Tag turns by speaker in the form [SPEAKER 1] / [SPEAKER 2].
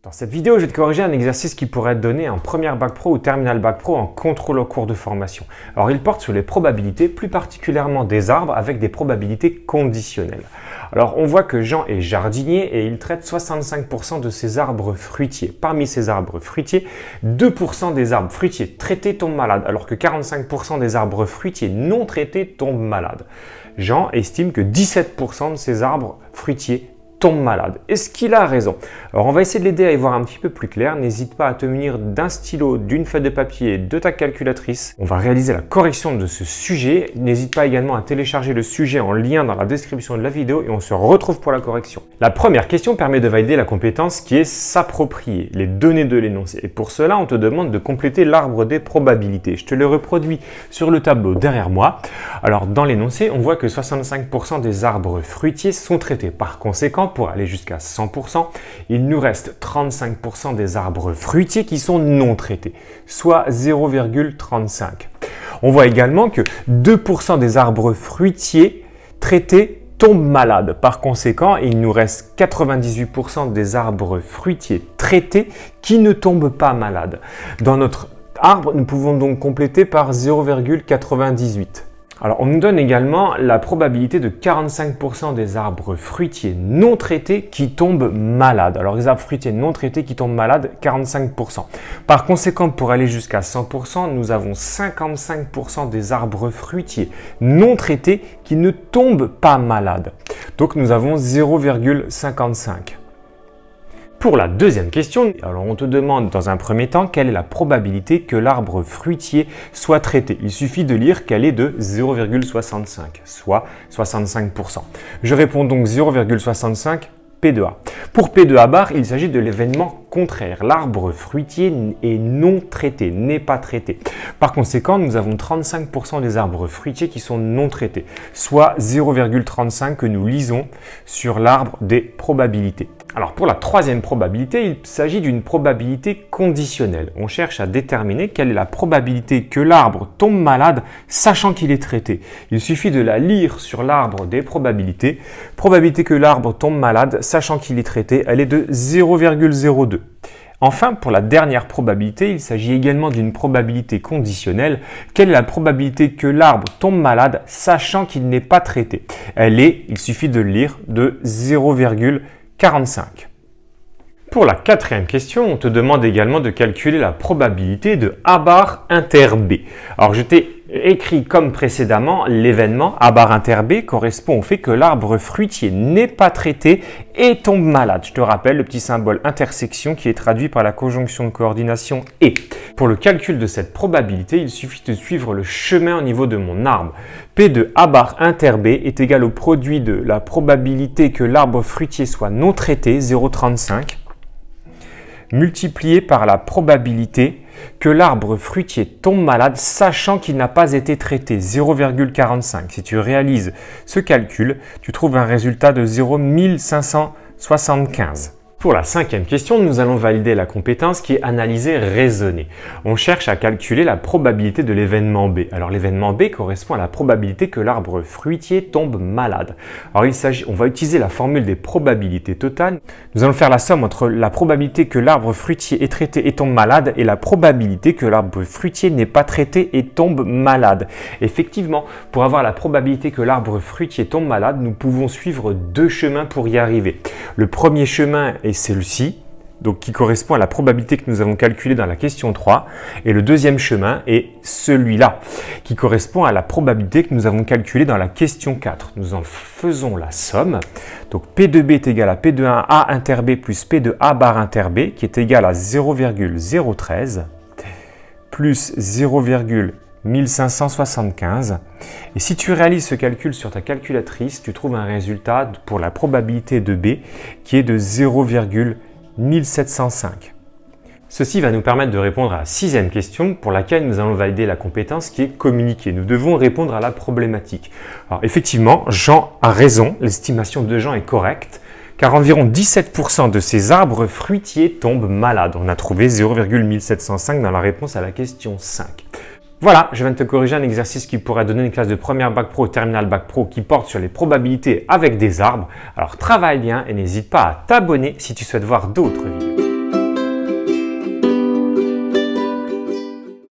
[SPEAKER 1] Dans cette vidéo, je vais te corriger un exercice qui pourrait être donné en première bac pro ou terminale bac pro en contrôle au cours de formation. Alors, il porte sur les probabilités, plus particulièrement des arbres avec des probabilités conditionnelles. Alors, on voit que Jean est jardinier et il traite 65% de ses arbres fruitiers. Parmi ces arbres fruitiers, 2% des arbres fruitiers traités tombent malades, alors que 45% des arbres fruitiers non traités tombent malades. Jean estime que 17% de ces arbres fruitiers tombe malade. Est-ce qu'il a raison? Alors on va essayer de l'aider à y voir un petit peu plus clair. N'hésite pas à te munir d'un stylo, d'une feuille de papier, de ta calculatrice. On va réaliser la correction de ce sujet. N'hésite pas également à télécharger le sujet en lien dans la description de la vidéo et on se retrouve pour la correction. La première question permet de valider la compétence qui est s'approprier les données de l'énoncé. Et pour cela, on te demande de compléter l'arbre des probabilités. Je te le reproduis sur le tableau derrière moi. Alors dans l'énoncé, on voit que 65% des arbres fruitiers sont traités. Par conséquent, pour aller jusqu'à 100%, il nous reste 35% des arbres fruitiers qui sont non traités, soit 0,35. On voit également que 2% des arbres fruitiers traités tombent malades. Par conséquent, il nous reste 98% des arbres fruitiers traités qui ne tombent pas malades. Dans notre arbre, nous pouvons donc compléter par 0,98. Alors, on nous donne également la probabilité de 45% des arbres fruitiers non traités qui tombent malades. Alors, les arbres fruitiers non traités qui tombent malades, 45%. Par conséquent, pour aller jusqu'à 100%, nous avons 55% des arbres fruitiers non traités qui ne tombent pas malades. Donc, nous avons 0,55. Pour la deuxième question, alors on te demande dans un premier temps quelle est la probabilité que l'arbre fruitier soit traité. Il suffit de lire qu'elle est de 0,65, soit 65%. Je réponds donc 0,65 P de A. Pour P de A bar, il s'agit de l'événement contraire. L'arbre fruitier est non traité, n'est pas traité. Par conséquent, nous avons 35% des arbres fruitiers qui sont non traités, soit 0,35 que nous lisons sur l'arbre des probabilités. Alors pour la troisième probabilité, il s'agit d'une probabilité conditionnelle. On cherche à déterminer quelle est la probabilité que l'arbre tombe malade sachant qu'il est traité. Il suffit de la lire sur l'arbre des probabilités. Probabilité que l'arbre tombe malade sachant qu'il est traité, elle est de 0,02. Enfin, pour la dernière probabilité, il s'agit également d'une probabilité conditionnelle. Quelle est la probabilité que l'arbre tombe malade sachant qu'il n'est pas traité? Elle est, il suffit de le lire, de 0,45. Pour la quatrième question, on te demande également de calculer la probabilité de A bar inter B. Alors, je t'ai écrit comme précédemment, l'événement A bar inter B correspond au fait que l'arbre fruitier n'est pas traité et tombe malade. Je te rappelle le petit symbole intersection qui est traduit par la conjonction de coordination et. Pour le calcul de cette probabilité, il suffit de suivre le chemin au niveau de mon arbre. P de A bar inter B est égal au produit de la probabilité que l'arbre fruitier soit non traité, 0,35, multiplié par la probabilité que l'arbre fruitier tombe malade sachant qu'il n'a pas été traité, 0,45. Si tu réalises ce calcul, tu trouves un résultat de 0,1575. Pour la cinquième question, nous allons valider la compétence qui est analyser, raisonner. On cherche à calculer la probabilité de l'événement B. Alors l'événement B correspond à la probabilité que l'arbre fruitier tombe malade. Alors on va utiliser la formule des probabilités totales. Nous allons faire la somme entre la probabilité que l'arbre fruitier est traité et tombe malade et la probabilité que l'arbre fruitier n'est pas traité et tombe malade. Effectivement, pour avoir la probabilité que l'arbre fruitier tombe malade, nous pouvons suivre deux chemins pour y arriver. Le premier chemin est celui-ci, donc qui correspond à la probabilité que nous avons calculée dans la question 3. Et le deuxième chemin est celui-là, qui correspond à la probabilité que nous avons calculée dans la question 4. Nous en faisons la somme. Donc P de B est égal à P de 1 A inter B plus P de A bar inter B, qui est égal à 0,013 plus 0,1575. Et si tu réalises ce calcul sur ta calculatrice, tu trouves un résultat pour la probabilité de B qui est de 0,1705. Ceci va nous permettre de répondre à la sixième question pour laquelle nous allons valider la compétence qui est communiquer. Nous devons répondre à la problématique. Alors effectivement, Jean a raison, l'estimation de Jean est correcte, car environ 17% de ces arbres fruitiers tombent malades. On a trouvé 0,1705 dans la réponse à la question 5. Voilà, je viens de te corriger un exercice qui pourrait donner une classe de première bac pro ou terminale bac pro qui porte sur les probabilités avec des arbres. Alors travaille bien et n'hésite pas à t'abonner si tu souhaites voir d'autres vidéos.